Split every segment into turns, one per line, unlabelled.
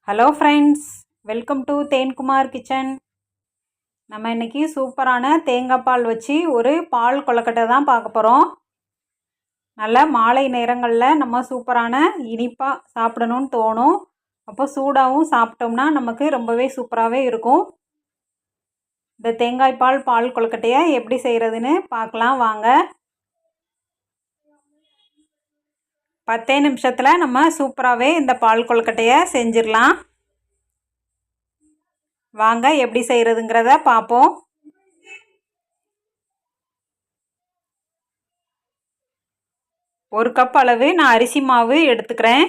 Hello friends, welcome to Thenkumar kitchen. நம்ம இன்றைக்கி சூப்பரான தேங்காய் பால் வச்சு ஒரு பால் கொழுக்கட்டை தான் பார்க்க போகிறோம். நல்ல மாலை நேரங்களில் நம்ம சூப்பரான இனிப்பாக சாப்பிடணும்னு தோணும். அப்போ சூடாகவும் சாப்பிட்டோம்னா நமக்கு ரொம்பவே சூப்பராகவே இருக்கும். இந்த தேங்காய் பால் கொழுக்கட்டையை எப்படி செய்கிறதுன்னு பார்க்கலாம் வாங்க. 10 நிமிஷத்தில் நம்ம சூப்பராகவே இந்த பால் கொழுக்கட்டையை செஞ்சிடலாம். வாங்க எப்படி செய்கிறதுங்கிறத பார்ப்போம். ஒரு கப் அளவு நான் அரிசி மாவு எடுத்துக்கிறேன்.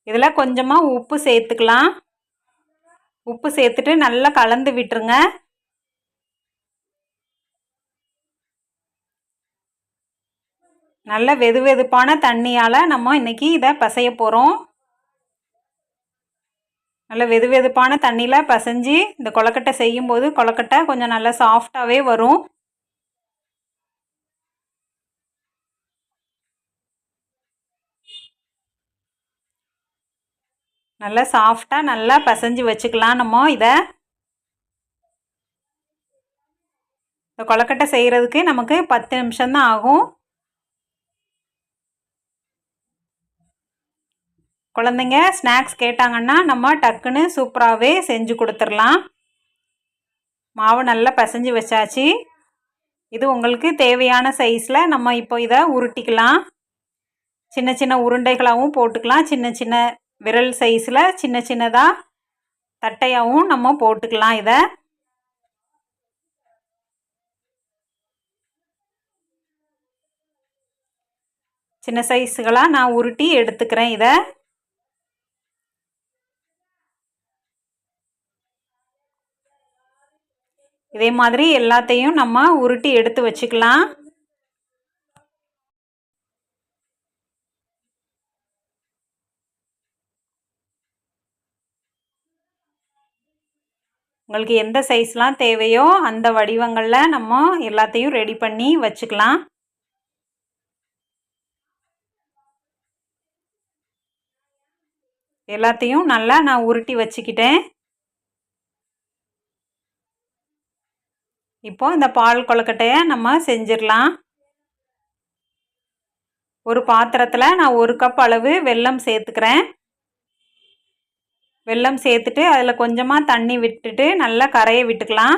இதில் கொஞ்சமாக உப்பு சேர்த்துக்கலாம். உப்பு சேர்த்துட்டு நல்லா கலந்து விட்டுருங்க. நல்ல வெதுவெதுப்பான தண்ணியால் நம்ம இன்றைக்கி இதை பிசைய போகிறோம். நல்ல வெதுவெதுப்பான தண்ணியில் பிசைஞ்சு இந்த கொழுக்கட்டை செய்யும்போது கொழுக்கட்டை கொஞ்சம் நல்லா சாஃப்டாகவே வரும். நல்லா சாஃப்டாக நல்லா பிசைஞ்சு வச்சுக்கலாம். நம்ம இதை இந்த கொழுக்கட்டை செய்கிறதுக்கு நமக்கு 10 நிமிஷம்தான் ஆகும். குழந்தைங்க ஸ்நாக்ஸ் கேட்டாங்கன்னா நம்ம டக்குன்னு சூப்பராகவே செஞ்சு கொடுத்துடலாம். மாவு நல்லா பிசைஞ்சு வச்சாச்சு. இது உங்களுக்கு தேவையான சைஸில் நம்ம இப்போ இதை உருட்டிக்கலாம். சின்ன சின்ன உருண்டைகளாகவும் போட்டுக்கலாம். சின்ன சின்ன விரல் சைஸில் சின்ன சின்னதாக தட்டையாகவும் நம்ம போட்டுக்கலாம். இதை சின்ன சைஸுகளாக நான் உருட்டி எடுத்துக்கிறேன். இதை இதே மாதிரி எல்லாத்தையும் நம்ம உருட்டி எடுத்து வச்சுக்கலாம். உங்களுக்கு எந்த சைஸ்லாம் தேவையோ அந்த வடிவங்களில் நம்ம எல்லாத்தையும் ரெடி பண்ணி வச்சுக்கலாம். எல்லாத்தையும் நல்லா நான் உருட்டி வச்சுக்கிட்டேன். இப்போ இந்த பால் கொழுக்கட்டையை நம்ம செஞ்சிடலாம். ஒரு பாத்திரத்தில் நான் 1 கப் அளவு வெல்லம் சேர்த்துக்கிறேன். வெல்லம் சேர்த்துட்டு அதில் கொஞ்சமாக தண்ணி விட்டுட்டு நல்லா கரைய விட்டுக்கலாம்.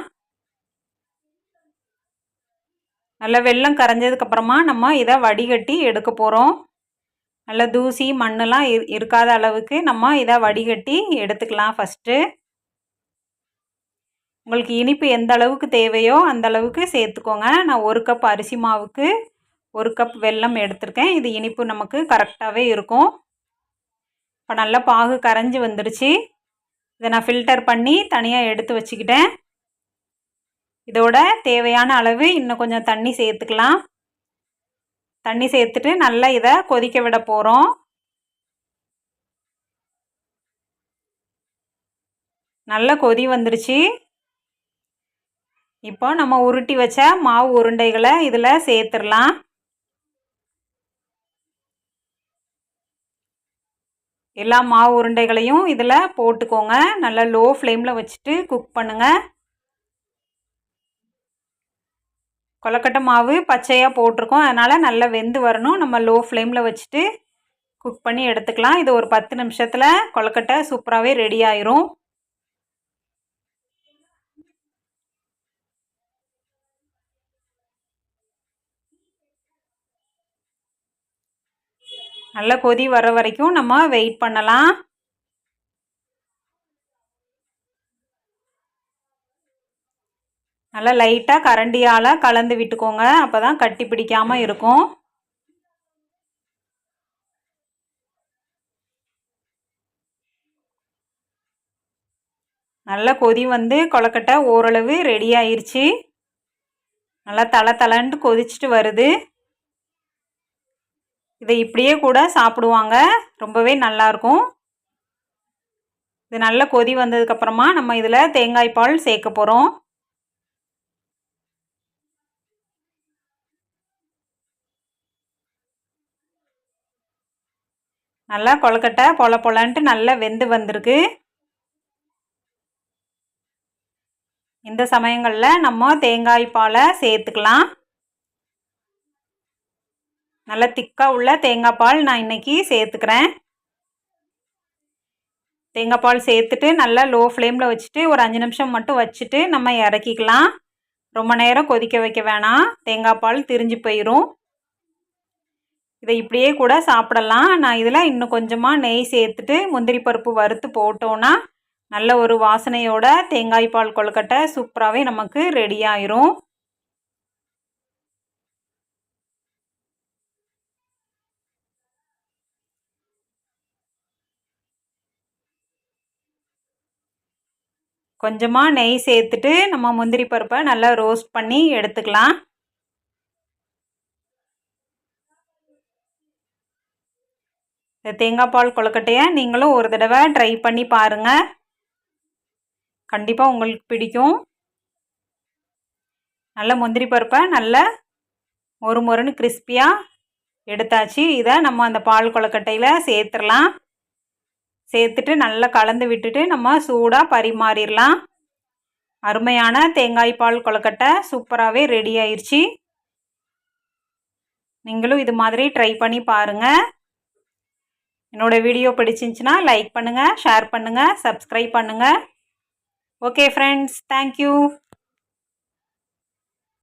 நல்லா வெல்லம் கரைஞ்சதுக்கப்புறமா நம்ம இதை வடிகட்டி எடுக்க போகிறோம். நல்லா தூசி மண்ணெலாம் இருக்காத அளவுக்கு நம்ம இதை வடிகட்டி எடுத்துக்கலாம். ஃபஸ்ட்டு உங்களுக்கு இனிப்பு எந்த அளவுக்கு தேவையோ அந்த அளவுக்கு சேர்த்துக்கோங்க. நான் 1 கப் அரிசி மாவுக்கு 1 கப் வெல்லம் எடுத்திருக்கேன். இது இனிப்பு நமக்கு கரெக்டாகவே இருக்கும். இப்போ நல்லா பாகு கரைஞ்சி வந்துடுச்சு. இதை நான் ஃபில்டர் பண்ணி தனியாக எடுத்து வச்சுக்கிட்டேன். இதோட தேவையான அளவு இன்னும் கொஞ்சம் தண்ணி சேர்த்துக்கலாம். தண்ணி சேர்த்துட்டு நல்லா இதை கொதிக்க விட போகிறோம். நல்லா கொதி வந்துடுச்சு. இப்போ நம்ம உருட்டி வச்ச மாவு உருண்டைகளை இதில் சேர்த்துடலாம். எல்லா மாவு உருண்டைகளையும் இதில் போட்டுக்கோங்க. நல்லா லோ ஃப்ளேமில் வச்சுட்டு குக் பண்ணுங்கள். கொழுக்கட்டை மாவு பச்சையாக போட்டிருக்கோம், அதனால் நல்லா வெந்து வரணும். நம்ம லோ ஃப்ளேமில் வச்சுட்டு குக் பண்ணி எடுத்துக்கலாம். இது ஒரு 10 நிமிஷத்தில் கொழுக்கட்டை சூப்பராகவே ரெடி ஆயிரும். நல்லா கொதி வர வரைக்கும் நம்ம வெயிட் பண்ணலாம். நல்லா லைட்டாக கரண்டியால் கலந்து விட்டுக்கோங்க. அப்போ தான் கட்டி பிடிக்காமல் இருக்கும். நல்லா கொதி வந்து கொழுக்கட்டை ஓரளவு ரெடி ஆயிடுச்சு. நல்லா தளன்னு கொதிச்சுட்டு வருது. இதை இப்படியே கூட சாப்பிடுவாங்க, ரொம்பவே நல்லாயிருக்கும். இது நல்லா கொதி வந்ததுக்கப்புறமா நம்ம இதில் தேங்காய் பால் சேர்க்க போகிறோம். நல்லா கொழுக்கட்டை பொல பொலன்ட்டு நல்லா வெந்து வந்திருக்கு. இந்த சமயங்களில் நம்ம தேங்காய் பாலை சேர்த்துக்கலாம். நல்ல திக்காக உள்ள தேங்காய் பால் நான் இன்றைக்கி சேர்த்துக்கிறேன். தேங்காய் பால் சேர்த்துட்டு நல்லா லோ ஃப்ளேமில் வச்சுட்டு ஒரு 5 நிமிஷம் மட்டும் வச்சுட்டு நம்ம இறக்கிக்கலாம். ரொம்ப நேரம் கொதிக்க வைக்க வேணாம், தேங்காய் பால் திரிஞ்சு போயிடும். இதை இப்படியே கூட சாப்பிடலாம். நான் இதில் இன்னும் கொஞ்சமாக நெய் சேர்த்துட்டு முந்திரி பருப்பு வறுத்து போட்டோன்னா நல்ல ஒரு வாசனையோட தேங்காய் பால் கொழுக்கட்டை சூப்பராகவே நமக்கு ரெடி ஆயிரும். கொஞ்சமாக நெய் சேர்த்துட்டு நம்ம முந்திரி பருப்பை நல்லா ரோஸ்ட் பண்ணி எடுத்துக்கலாம். இந்த தேங்காய் பால் கொழுக்கட்டையை நீங்களும் ஒரு தடவை ட்ரை பண்ணி பாருங்கள். கண்டிப்பாக உங்களுக்கு பிடிக்கும். நல்ல முந்திரி பருப்பை நல்ல மொறு மொறுன்னு கிறிஸ்பியாக எடுத்தாச்சு. இதை நம்ம அந்த பால் கொழுக்கட்டையில் சேர்த்துடலாம். சேர்த்துட்டு நல்லா கலந்து விட்டுட்டு நம்ம சூடாக பரிமாறிடலாம். அருமையான தேங்காய் பால் கொழுக்கட்டை சூப்பராகவே ரெடி ஆயிடுச்சு. நீங்களும் இது மாதிரி ட்ரை பண்ணி பாருங்கள். என்னோடய வீடியோ பிடிச்சிருந்துச்சின்னா லைக் பண்ணுங்கள், ஷேர் பண்ணுங்கள், சப்ஸ்கிரைப் பண்ணுங்கள். Okay friends, thank you.